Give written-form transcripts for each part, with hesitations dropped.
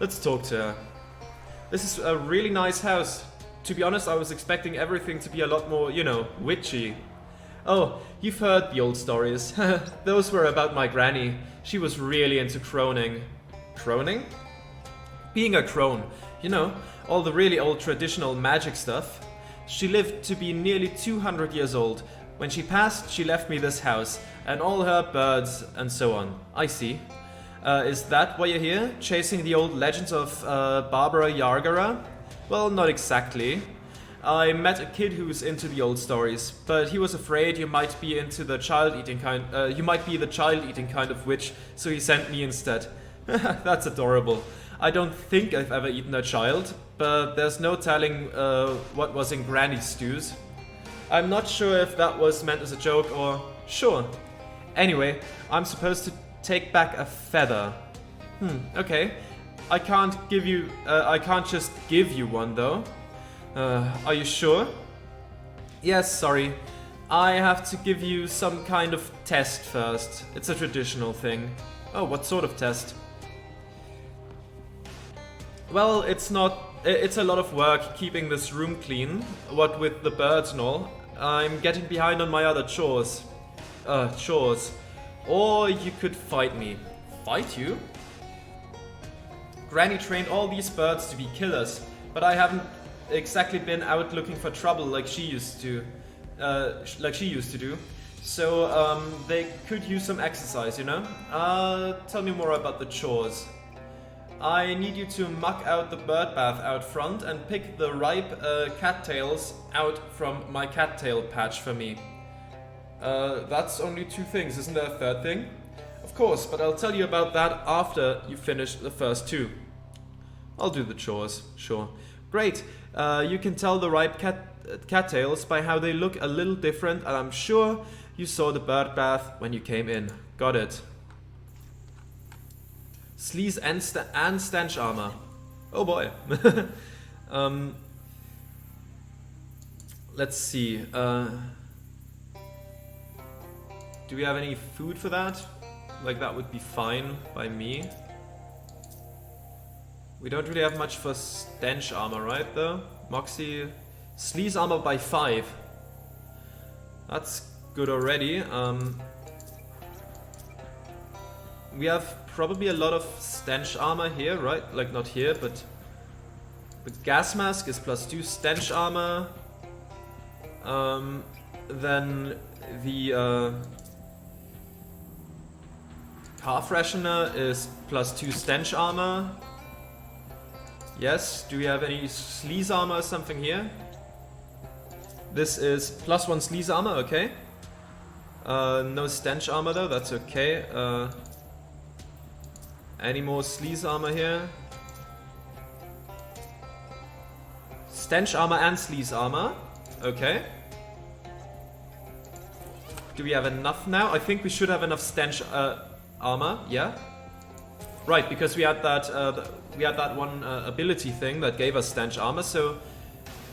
Let's talk to her. This is a really nice house. To be honest, I was expecting everything to be a lot more, you know, witchy. Oh, you've heard the old stories. Those were about my granny. She was really into croning. Croning? Being a crone. You know, all the really old traditional magic stuff. She lived to be nearly 200 years old. When she passed, she left me this house, and all her birds, and so on. I see. Is that why you're here? Chasing the old legends of Barbara Yargara? Well, not exactly. I met a kid who's into the old stories, but he was afraid you might be into the child-eating kind. You might be the child-eating kind of witch, so he sent me instead. That's adorable. I don't think I've ever eaten a child, but there's no telling what was in Granny's stews. I'm not sure if that was meant as a joke or... Sure. Anyway, I'm supposed to take back a feather. Okay. I can't just give you one though. Are you sure? Yes, sorry. I have to give you some kind of test first. It's a traditional thing. Oh, what sort of test? Well, it's a lot of work keeping this room clean, what with the birds and all. I'm getting behind on my other chores. Chores. Or you could fight me. Fight you? Granny trained all these birds to be killers, but I haven't exactly been out looking for trouble like she used to do. So they could use some exercise, you know? Tell me more about the chores. I need you to muck out the bird bath out front and pick the ripe cattails out from my cattail patch for me. That's only 2 things, isn't there a third thing? Of course, but I'll tell you about that after you finish the first 2. I'll do the chores, sure. Great, you can tell the ripe cattails by how they look a little different, and I'm sure you saw the bird bath when you came in. Got it. Sleaze and stench armor. Oh boy. Let's see. Do we have any food for that? Like, that would be fine by me. We don't really have much for stench armor, right, though? Moxie... Sleaze armor by 5. That's good already. We have probably a lot of stench armor here, right? Like, not here, but... The gas mask is +2 stench armor. Then the... car freshener is +2 stench armor. Yes, do we have any sleaze armor or something here? This is +1 sleaze armor, okay. No stench armor though, that's okay. Any more sleaze armor here? Stench armor and sleaze armor, okay. Do we have enough now? I think we should have enough stench armor, yeah. Right, because we had that one ability thing that gave us stench armor, so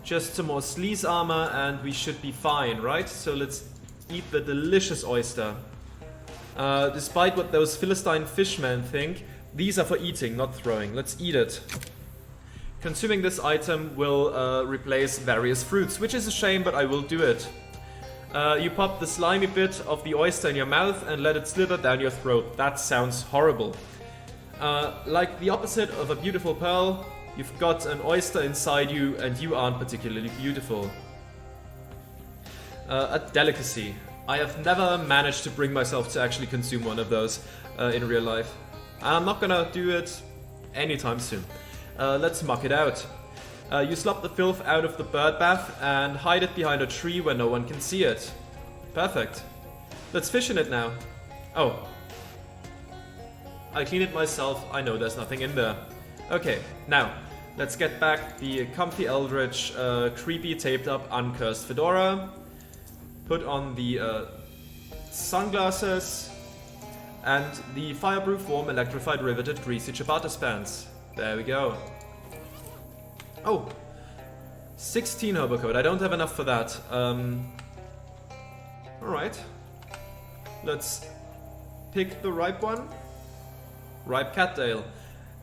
just some more sleaze armor and we should be fine, right? So let's eat the delicious oyster. Despite what those Philistine fishmen think, these are for eating, not throwing. Let's eat it. Consuming this item will replace various fruits, which is a shame, but I will do it. You pop the slimy bit of the oyster in your mouth and let it slither down your throat. That sounds horrible. Like the opposite of a beautiful pearl, you've got an oyster inside you and you aren't particularly beautiful. A delicacy. I have never managed to bring myself to actually consume one of those in real life. I'm not gonna do it anytime soon. Let's muck it out. You slop the filth out of the bird bath and hide it behind a tree where no one can see it. Perfect. Let's fish in it now. Oh. I clean it myself, I know there's nothing in there. Okay, now, let's get back the comfy eldritch, creepy taped up uncursed fedora. Put on the sunglasses and the fireproof warm electrified riveted greasy ciabatta pants. There we go. Oh, 16 hobo code. I don't have enough for that. Alright. Let's pick the ripe one. Ripe cattail.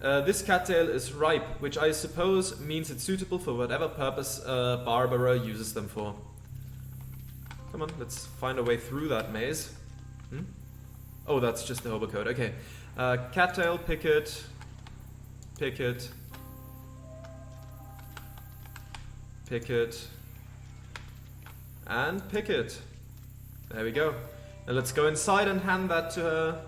This cattail is ripe, which I suppose means it's suitable for whatever purpose Barbara uses them for. Come on, let's find a way through that maze. Oh, that's just the hobo code. Okay. Cattail, pick it. Pick it. Pick it. And pick it. There we go. Now let's go inside and hand that to her.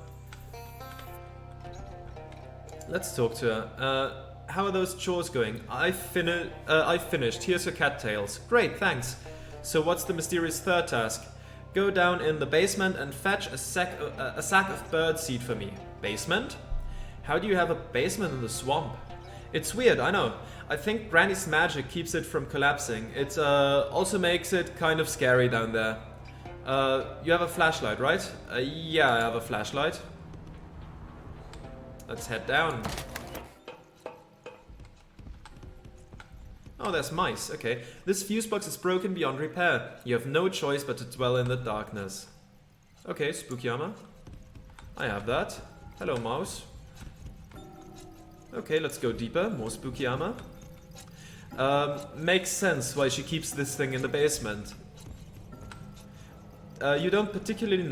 Let's talk to her. How are those chores going? I finished. Here's your cattails. Great, thanks. So what's the mysterious third task? Go down in the basement and fetch a sack of birdseed for me. Basement? How do you have a basement in the swamp? It's weird, I know. I think Granny's magic keeps it from collapsing. It also makes it kind of scary down there. You have a flashlight, right? Yeah, I have a flashlight. Let's head down. Oh, there's mice. Okay. This fuse box is broken beyond repair. You have no choice but to dwell in the darkness. Okay, spooky armor. I have that. Hello, mouse. Okay, let's go deeper. More spooky armor. Makes sense why she keeps this thing in the basement. You don't particularly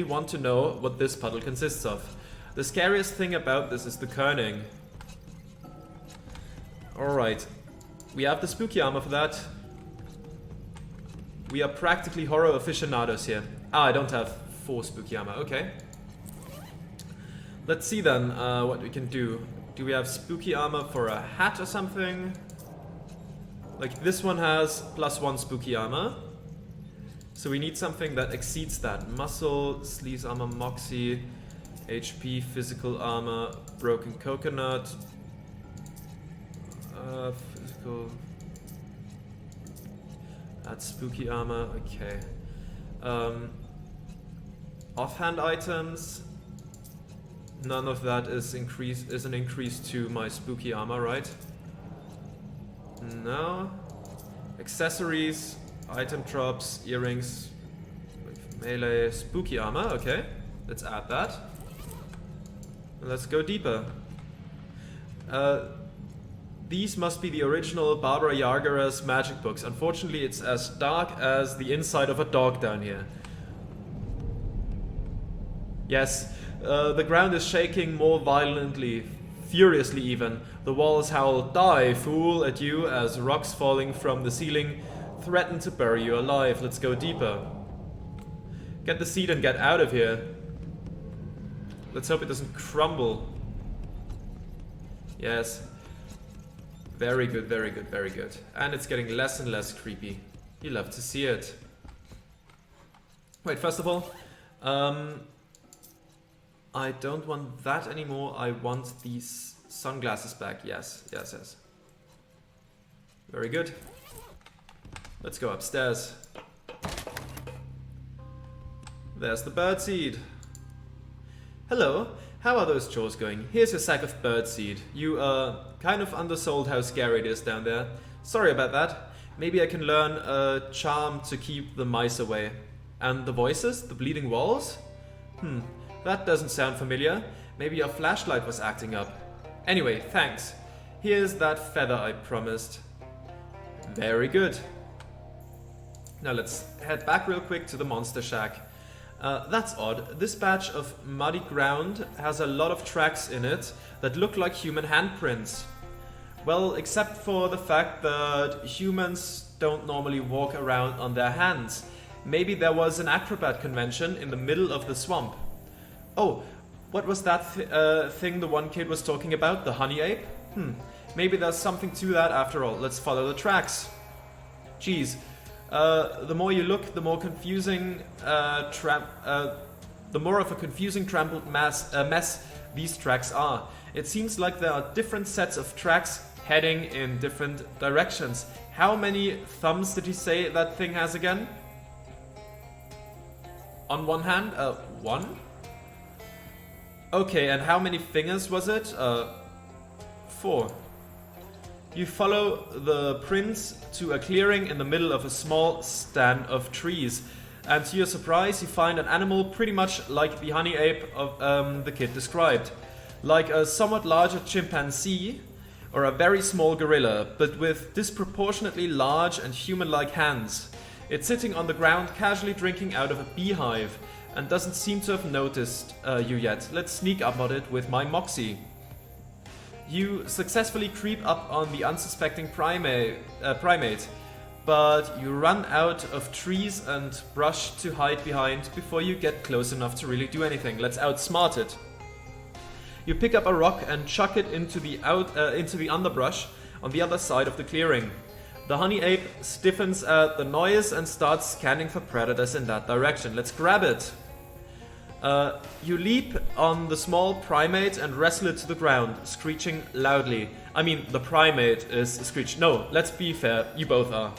want to know what this puddle consists of. The scariest thing about this is the kerning. Alright. We have the spooky armor for that. We are practically horror aficionados here. Ah, I don't have 4 spooky armor. Okay. Let's see then what we can do. Do we have spooky armor for a hat or something? Like this one has +1 spooky armor. So we need something that exceeds that. Muscle, sleaze armor, moxie, HP, physical armor, broken coconut. Physical. Add spooky armor. Okay. Offhand items. None of that is an increase to my spooky armor, right? No. Accessories, item drops, earrings, melee, spooky armor. Okay, let's add that. Let's go deeper. These must be the original Barbara Yagara's magic books. Unfortunately, it's as dark as the inside of a dog down here. Yes, the ground is shaking more violently, furiously even. The walls howl, "Die, fool," at you as rocks falling from the ceiling threaten to bury you alive. Let's go deeper. Get the seed and get out of here. Let's hope it doesn't crumble. Yes. Very good, very good, very good. And it's getting less and less creepy. You love to see it. Wait, first of all, I don't want that anymore. I want these sunglasses back. Yes, yes, yes. Very good. Let's go upstairs. There's the birdseed. Hello, how are those chores going? Here's your sack of birdseed. You, kind of undersold how scary it is down there. Sorry about that. Maybe I can learn a charm to keep the mice away. And the voices? The bleeding walls? That doesn't sound familiar. Maybe your flashlight was acting up. Anyway, thanks. Here's that feather I promised. Very good. Now let's head back real quick to the monster shack. That's odd. This patch of muddy ground has a lot of tracks in it that look like human handprints. Well, except for the fact that humans don't normally walk around on their hands. Maybe there was an acrobat convention in the middle of the swamp. Oh, what was that thing the one kid was talking about? The honey ape? Maybe there's something to that after all. Let's follow the tracks. Geez. The more you look, the more confusing the more of a confusing trampled mess these tracks are. It seems like there are different sets of tracks heading in different directions. How many thumbs did he say that thing has again? On one hand, 1? Okay, and how many fingers was it? 4. You follow the prints to a clearing in the middle of a small stand of trees. And to your surprise, you find an animal pretty much like the honey ape of the kid described. like a somewhat larger chimpanzee or a very small gorilla, but with disproportionately large and human-like hands. It's sitting on the ground, casually drinking out of a beehive, and doesn't seem to have noticed you yet. Let's sneak up on it with my moxie. You successfully creep up on the unsuspecting primate, but you run out of trees and brush to hide behind before you get close enough to really do anything. Let's outsmart it. You pick up a rock and chuck it into the underbrush on the other side of the clearing. The honey ape stiffens at the noise and starts scanning for predators in that direction. Let's grab it. You leap on the small primate and wrestle it to the ground, screeching loudly. I mean, the primate is screeching. No, let's be fair, you both are.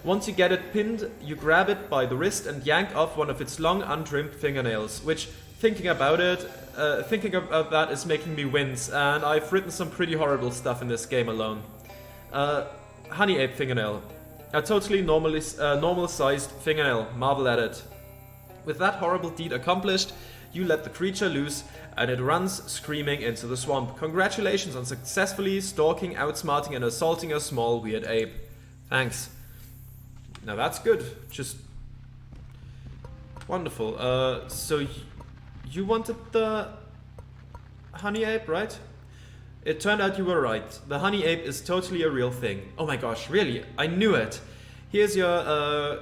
Once you get it pinned, you grab it by the wrist and yank off one of its long, untrimmed fingernails, which, thinking about that is making me wince, and I've written some pretty horrible stuff in this game alone. Honey ape fingernail. A totally normal-sized fingernail. Marvel at it. With that horrible deed accomplished, you let the creature loose, and it runs screaming into the swamp. Congratulations on successfully stalking, outsmarting, and assaulting a small weird ape. Thanks. Now that's good. Just wonderful. So you wanted the honey ape, right? It turned out you were right. The honey ape is totally a real thing. Oh my gosh, really? I knew it. Here's your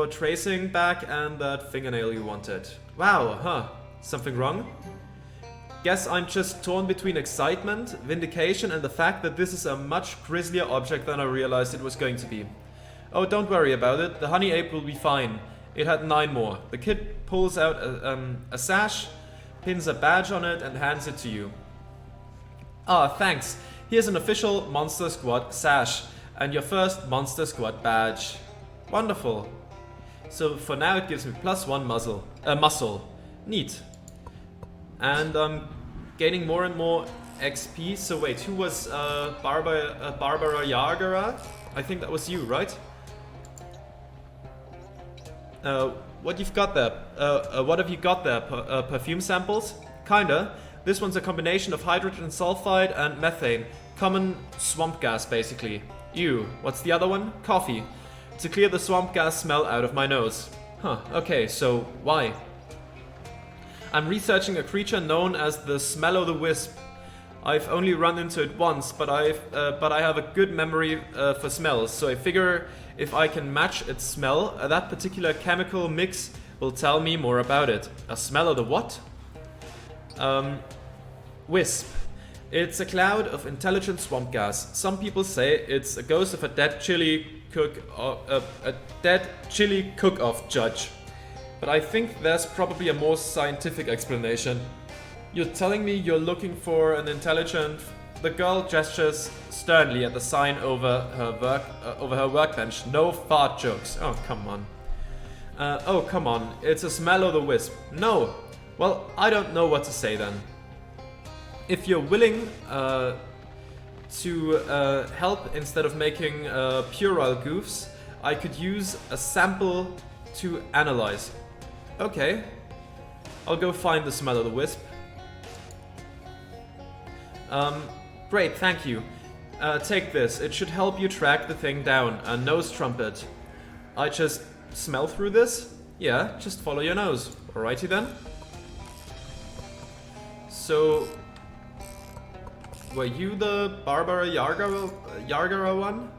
tracing back and that fingernail you wanted. Wow, huh? Something wrong? Guess I'm just torn between excitement, vindication, and the fact that this is a much grislier object than I realized it was going to be. Oh, don't worry about it. The honey ape will be fine. It had 9 more. The kid pulls out a sash, pins a badge on it, and hands it to you. Ah, thanks. Here's an official Monster Squad sash, and your first Monster Squad badge. Wonderful. So for now it gives me +1 muscle. Neat. And I'm gaining more and more XP. So wait, who was Barbara Yagara? I think that was you, right? What you've got there? What have you got there? Perfume samples? Kinda. This one's a combination of hydrogen sulfide and methane. Common swamp gas, basically. Ew. What's the other one? Coffee. To clear the swamp gas smell out of my nose. Huh, okay, so why? I'm researching a creature known as the Smell-o'-the-Wisp. I've only run into it once, but I have a good memory for smells, so I figure if I can match its smell, that particular chemical mix will tell me more about it. A smell of the what? Wisp. It's a cloud of intelligent swamp gas. Some people say it's a ghost of a dead chili cook-off judge. But I think there's probably a more scientific explanation. You're telling me you're looking for an intelligent... The girl gestures sternly at the sign over her workbench. No fart jokes. Oh, come on. Oh, come on. It's a Smell-o'-the-Wisp. No. Well, I don't know what to say then. If you're willing to help instead of making puerile goofs, I could use a sample to analyze. Okay. I'll go find the Smell-o'-the-Wisp. Great, thank you. Take this. It should help you track the thing down. A nose trumpet. I just smell through this? Yeah, just follow your nose. Alrighty then. So, were you the Barbara Yargara one?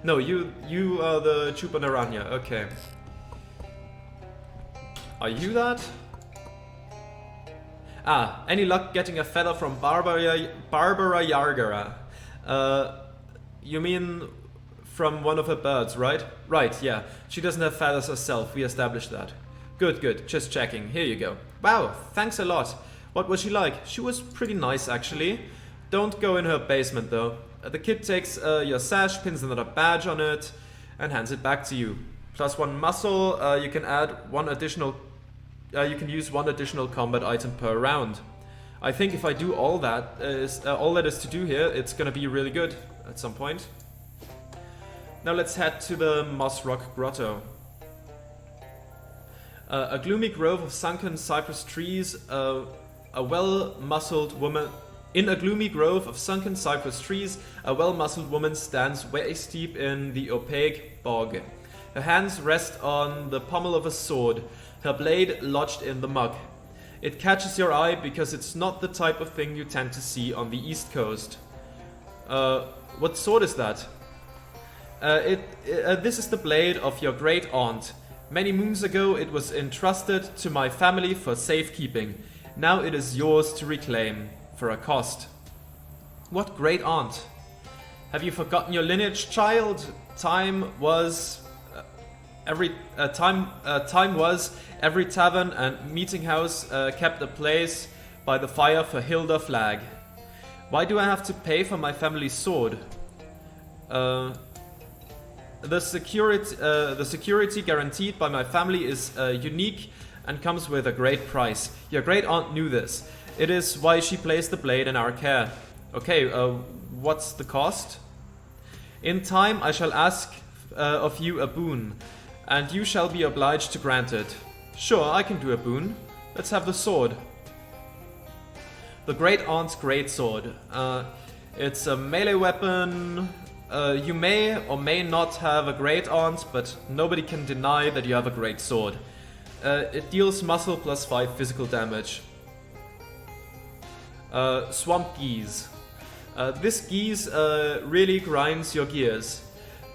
No, you are the Chupanaranya. Okay. Are you that? Ah, any luck getting a feather from Barbara Yargara? You mean from one of her birds, right? Right, yeah. She doesn't have feathers herself, we established that. Good, just checking. Here you go. Wow, thanks a lot. What was she like? She was pretty nice, actually. Don't go in her basement, though. The kid takes your sash, pins another badge on it, and hands it back to you. +1 muscle, you can add one additional... you can use one additional combat item per round. I think if I do all that is to do here, it's gonna be really good at some point. Now let's head to the Moss Rock Grotto. A gloomy grove of sunken cypress trees a well-muscled woman. In a gloomy grove of sunken cypress trees, a well-muscled woman stands waist-deep in the opaque bog. Her hands rest on the pommel of a sword, her blade lodged in the muck. It catches your eye because it's not the type of thing you tend to see on the East Coast. What sword is that? This is the blade of your great aunt. Many moons ago it was entrusted to my family for safekeeping. Now it is yours to reclaim, for a cost. What great aunt? Have you forgotten your lineage, child? Time was every tavern and meeting house kept a place by the fire for Hilda Flag. Why do I have to pay for my family's sword? The security guaranteed by my family is unique and comes with a great price. Your great aunt knew this. It is why she placed the blade in our care. Okay, what's the cost? In time I shall ask of you a boon, and you shall be obliged to grant it. Sure, I can do a boon. Let's have the sword. The great aunt's great sword. It's a melee weapon. You may or may not have a great aunt, but nobody can deny that you have a great sword. It deals muscle plus 5 physical damage. Swamp geese. This geese really grinds your gears.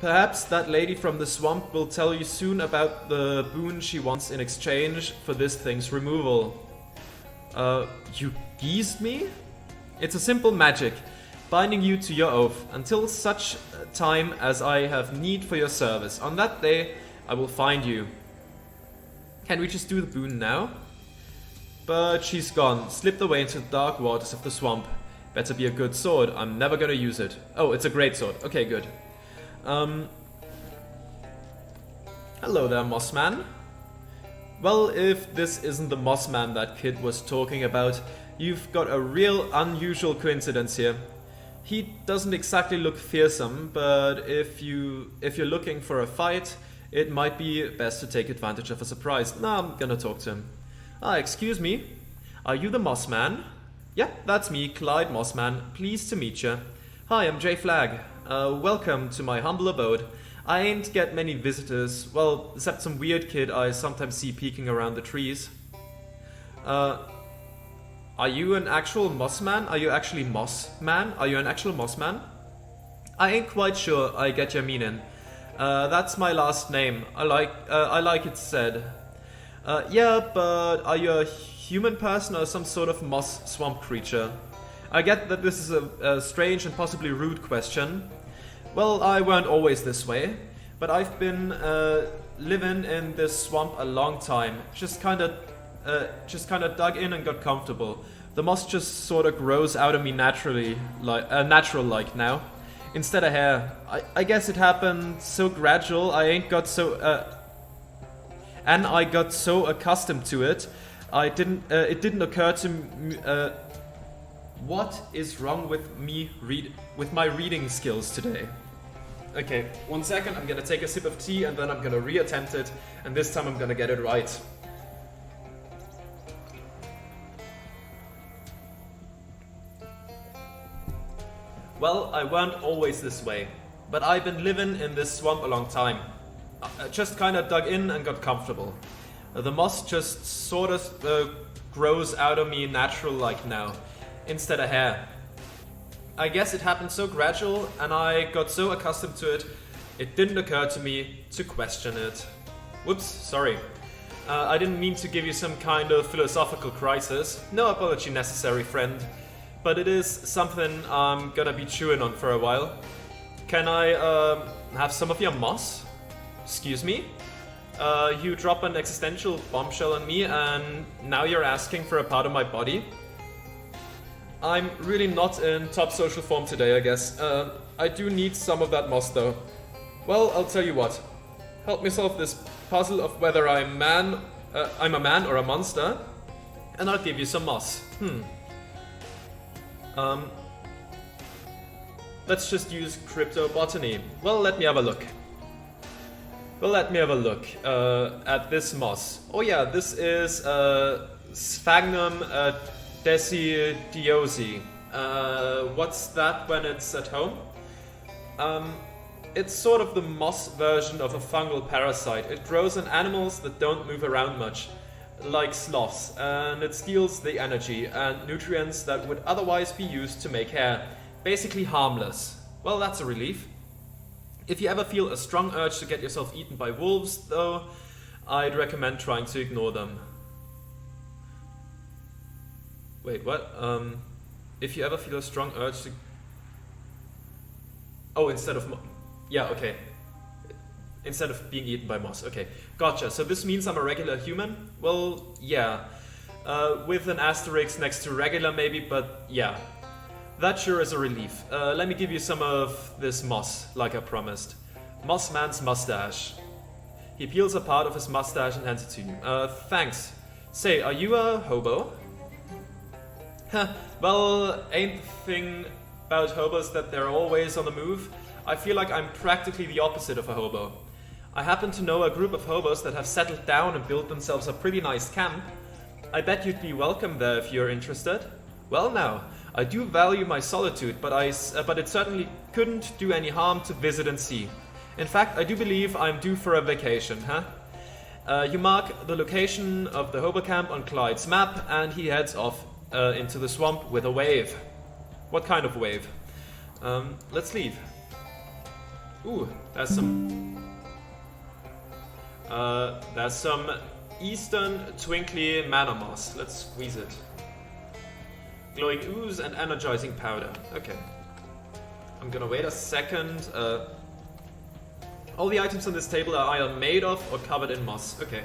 Perhaps that lady from the swamp will tell you soon about the boon she wants in exchange for this thing's removal. You geesed me? It's a simple magic, binding you to your oath until such time as I have need for your service. On that day, I will find you. Can we just do the boon now? But she's gone, slipped away into the dark waters of the swamp. Better be a good sword, I'm never gonna use it. Oh, it's a great sword. Okay, good. Hello there, Mossman. Well, if this isn't the Mossman that kid was talking about, you've got a real unusual coincidence here. He doesn't exactly look fearsome, but if you're looking for a fight, it might be best to take advantage of a surprise. No, I'm gonna talk to him. Excuse me. Are you the Mossman? Yeah, that's me, Clyde Mossman. Pleased to meet you. Hi, I'm Jay Flagg. Welcome to my humble abode. I ain't get many visitors, well, except some weird kid I sometimes see peeking around the trees. Are you an actual Mossman? Are you actually Mossman? Are you an actual Mossman? I ain't quite sure I get your meaning. That's my last name. I like it said. Yeah, but are you a human person or some sort of moss swamp creature? I get that this is a strange and possibly rude question. Well, I weren't always this way, but I've been living in this swamp a long time. Just kind of dug in and got comfortable. The moss just sort of grows out of me naturally, natural like now, instead of hair. I guess it happened so gradual. I got so accustomed to it. It didn't occur to me. What is wrong with me with my reading skills today? Okay, 1 second, I'm gonna take a sip of tea and then I'm gonna reattempt it, and this time I'm gonna get it right. Well, I weren't always this way, but I've been living in this swamp a long time. I just kinda dug in and got comfortable. The moss just sort of grows out of me natural like now, instead of hair. I guess it happened so gradual and I got so accustomed to it, it didn't occur to me to question it. Whoops, sorry. I didn't mean to give you some kind of philosophical crisis. No apology necessary, friend. But it is something I'm gonna be chewing on for a while. Can I have some of your moss? Excuse me? You drop an existential bombshell on me and now you're asking for a part of my body? I'm really not in top social form today, I guess. I do need some of that moss though. Well, I'll tell you what. Help me solve this puzzle of whether I'm a man or a monster, and I'll give you some moss. Let's just use cryptobotany. Well, let me have a look. At this moss. Oh yeah, this is Sphagnum Desidiosi. What's that when it's at home? It's sort of the moss version of a fungal parasite. It grows on animals that don't move around much, like sloths, and it steals the energy and nutrients that would otherwise be used to make hair. Basically harmless. Well, that's a relief. If you ever feel a strong urge to get yourself eaten by wolves, though, I'd recommend trying to ignore them. Wait, what? If you ever feel a strong urge to... Oh, instead of... Yeah, okay. Instead of being eaten by moss. Okay, gotcha. So this means I'm a regular human? Well, yeah. With an asterisk next to regular maybe, but yeah. That sure is a relief. Let me give you some of this moss, like I promised. Mossman's mustache. He peels a part of his mustache and hands it to you. Thanks. Say, are you a hobo? Well, ain't the thing about hobos that they're always on the move? I feel like I'm practically the opposite of a hobo. I happen to know a group of hobos that have settled down and built themselves a pretty nice camp. I bet you'd be welcome there if you're interested. Well now, I do value my solitude, but it certainly couldn't do any harm to visit and see. In fact, I do believe I'm due for a vacation, huh? You mark the location of the hobo camp on Clyde's map, and he heads off into the swamp with a wave. What kind of wave? Let's leave. Ooh, there's some Eastern Twinkly Mana Moss. Let's squeeze it. Glowing ooze and energizing powder. Okay. I'm gonna wait a second. All the items on this table are either made of or covered in moss. Okay.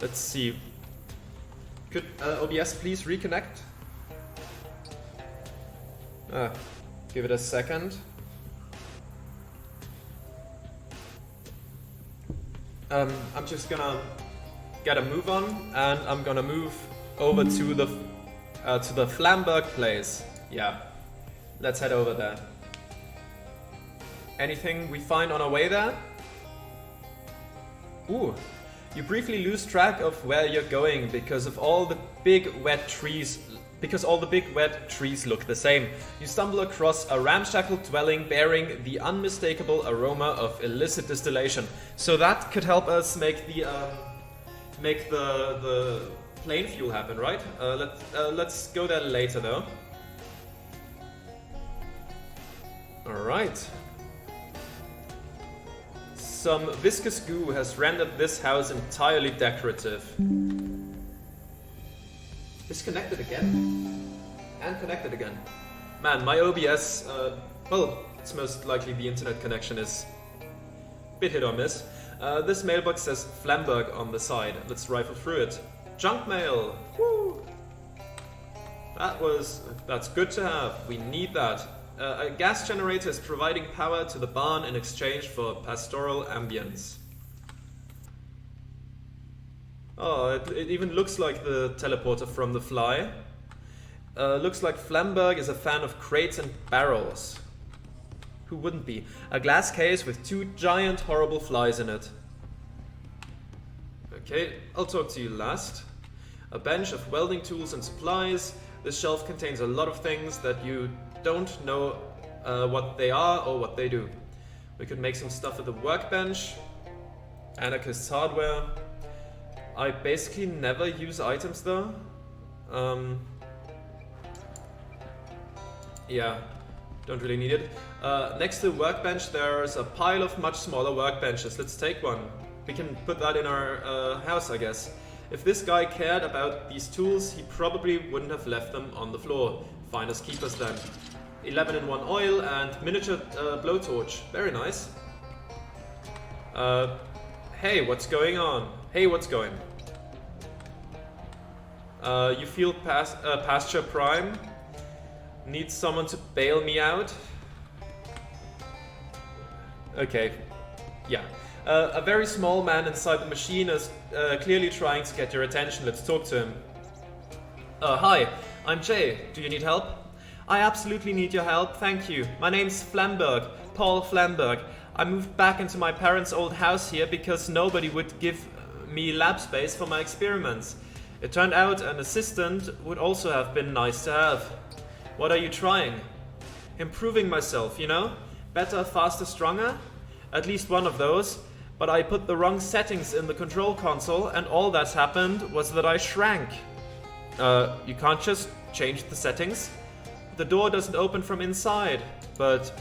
Let's see. Could OBS please reconnect? Give it a second. I'm just gonna get a move on, and I'm gonna move over to the Flamberg place. Yeah, let's head over there. Anything we find on our way there? Ooh, you briefly lose track of where you're going because all the big wet trees look the same. You stumble across a ramshackle dwelling bearing the unmistakable aroma of illicit distillation. So that could help us make the plane fuel happen, right? Let's go there later though. Alright. Some viscous goo has rendered this house entirely decorative. Disconnected again? And connected again. Man, my OBS, well, it's most likely the internet connection is a bit hit or miss. This mailbox says Flamberg on the side. Let's rifle through it. Junk mail! Woo! That's good to have. We need that. A gas generator is providing power to the barn in exchange for pastoral ambience. Oh, it even looks like the teleporter from The Fly. Looks like Flamberg is a fan of crates and barrels. Who wouldn't be? A glass case with 2 giant horrible flies in it. Okay, I'll talk to you last. A bench of welding tools and supplies. This shelf contains a lot of things that you don't know what they are or what they do. We could make some stuff at the workbench. Anarchist's hardware. I basically never use items though. Yeah, don't really need it. Next to the workbench there's a pile of much smaller workbenches. Let's take one. We can put that in our house, I guess. If this guy cared about these tools, he probably wouldn't have left them on the floor. Finders keepers then. 11-in-1 oil and miniature blowtorch. Very nice. Hey, what's going on? Hey, what's going? You feel pasture prime? Need someone to bail me out? Okay, yeah. A very small man inside the machine is clearly trying to get your attention. Let's talk to him. Hi, I'm Jay. Do you need help? I absolutely need your help, thank you. My name's Flamberg, Paul Flamberg. I moved back into my parents' old house here because nobody would give me lab space for my experiments. It turned out an assistant would also have been nice to have. What are you trying? Improving myself, you know? Better, faster, stronger? At least one of those. But I put the wrong settings in the control console, and all that's happened was that I shrank. You can't just change the settings. The door doesn't open from inside. But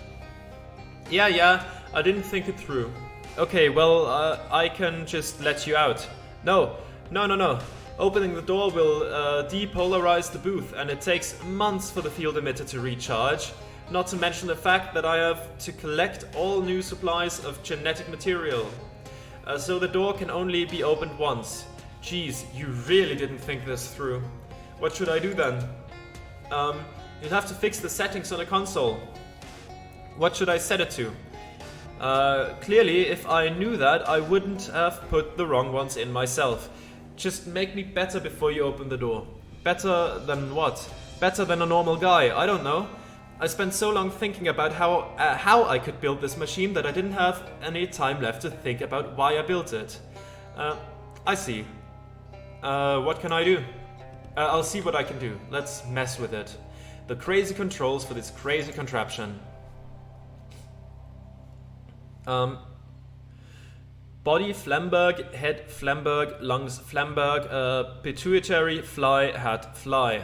yeah, I didn't think it through. Okay, well, I can just let you out. No. Opening the door will depolarize the booth, and it takes months for the field emitter to recharge. Not to mention the fact that I have to collect all new supplies of genetic material. So the door can only be opened once. Geez, you really didn't think this through. What should I do then? You'd have to fix the settings on the console. What should I set it to? Clearly, if I knew that, I wouldn't have put the wrong ones in myself. Just make me better before you open the door. Better than what? Better than a normal guy, I don't know. I spent so long thinking about how I could build this machine that I didn't have any time left to think about why I built it. I see. What can I do? I'll see what I can do. Let's mess with it. The crazy controls for this crazy contraption. Body Flamberg, head Flamberg, lungs Flamberg, pituitary, fly, hat, fly.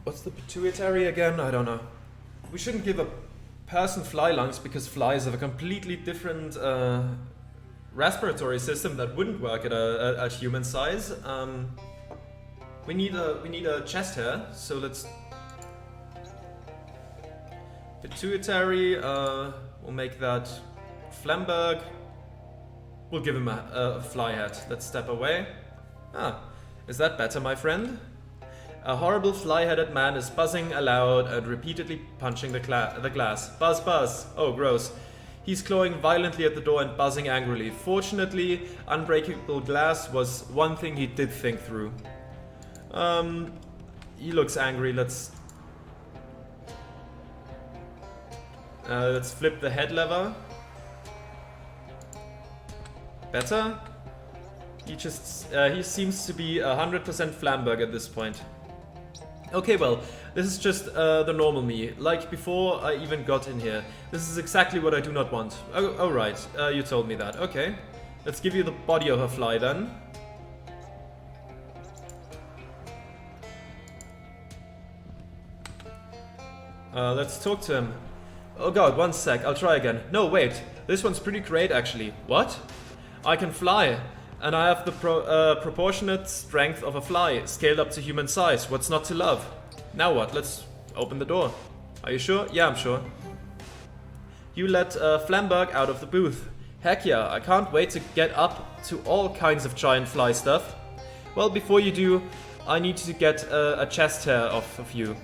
What's the pituitary again? I don't know. We shouldn't give a person fly lungs because flies have a completely different respiratory system that wouldn't work at human size. We need a chest hair, so let's pituitary. We'll make that Flamberg. We'll give him a fly hat. Let's step away. Is that better, my friend? A horrible fly-headed man is buzzing aloud and repeatedly punching the glass. Buzz, buzz. Oh, gross. He's clawing violently at the door and buzzing angrily. Fortunately, unbreakable glass was one thing he did think through. He looks angry. Let's flip the head lever. Better? He seems to be 100% Flamberg at this point. Okay, well, this is just the normal me, like before I even got in here. This is exactly what I do not want. Oh right, you told me that. Okay, let's give you the body of a fly then. Let's talk to him. Oh god, one sec, I'll try again. No, wait, this one's pretty great actually. What? I can fly. And I have the proportionate strength of a fly, scaled up to human size. What's not to love? Now what? Let's open the door. Are you sure? Yeah, I'm sure. You let Flamberg out of the booth. Heck yeah, I can't wait to get up to all kinds of giant fly stuff. Well, before you do, I need to get a chest hair off of you.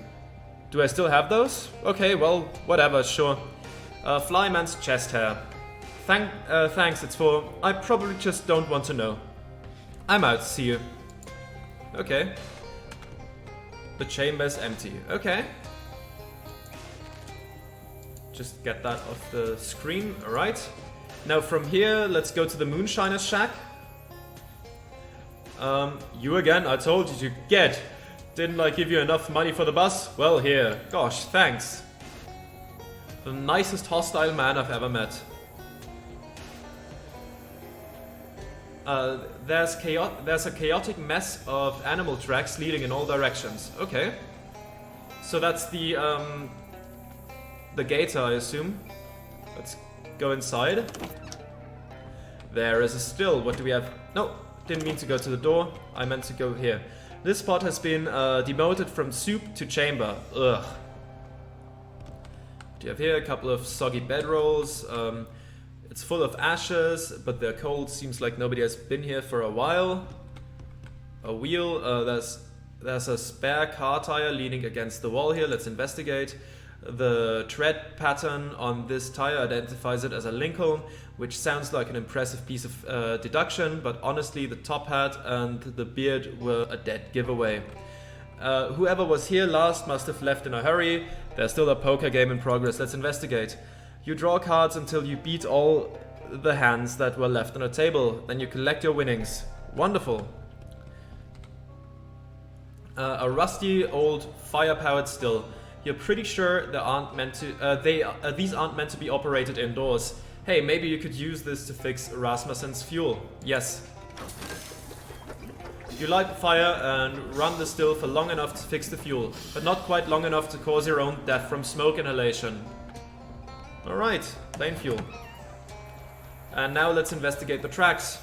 Do I still have those? Okay, well, whatever, sure. Flyman's chest hair. Thanks, it's for... I probably just don't want to know. I'm out, see you. Okay. The chamber's empty. Okay. Just get that off the screen, alright. Now from here, let's go to the Moonshiner's shack. You again, I told you to get. Didn't I give you enough money for the bus? Well, here. Gosh, thanks. The nicest hostile man I've ever met. There's a chaotic mess of animal tracks leading in all directions. Okay. So that's the gator, I assume. Let's go inside. There is a still. What do we have? No, didn't mean to go to the door. I meant to go here. This spot has been demoted from soup to chamber. Ugh. Do you have here a couple of soggy bedrolls? It's full of ashes, but they're cold. Seems like nobody has been here for a while. A wheel. There's a spare car tire leaning against the wall here. Let's investigate. The tread pattern on this tire identifies it as a Lincoln, which sounds like an impressive piece of deduction, but honestly the top hat and the beard were a dead giveaway. Whoever was here last must have left in a hurry. There's still a poker game in progress. Let's investigate. You draw cards until you beat all the hands that were left on a table. Then you collect your winnings. Wonderful. A rusty old fire-powered still. You're pretty sure they aren't meant to. These aren't meant to be operated indoors. Hey, maybe you could use this to fix Rasmussen's fuel. Yes. You light the fire and run the still for long enough to fix the fuel, but not quite long enough to cause your own death from smoke inhalation. Alright, plain fuel. And now let's investigate the tracks.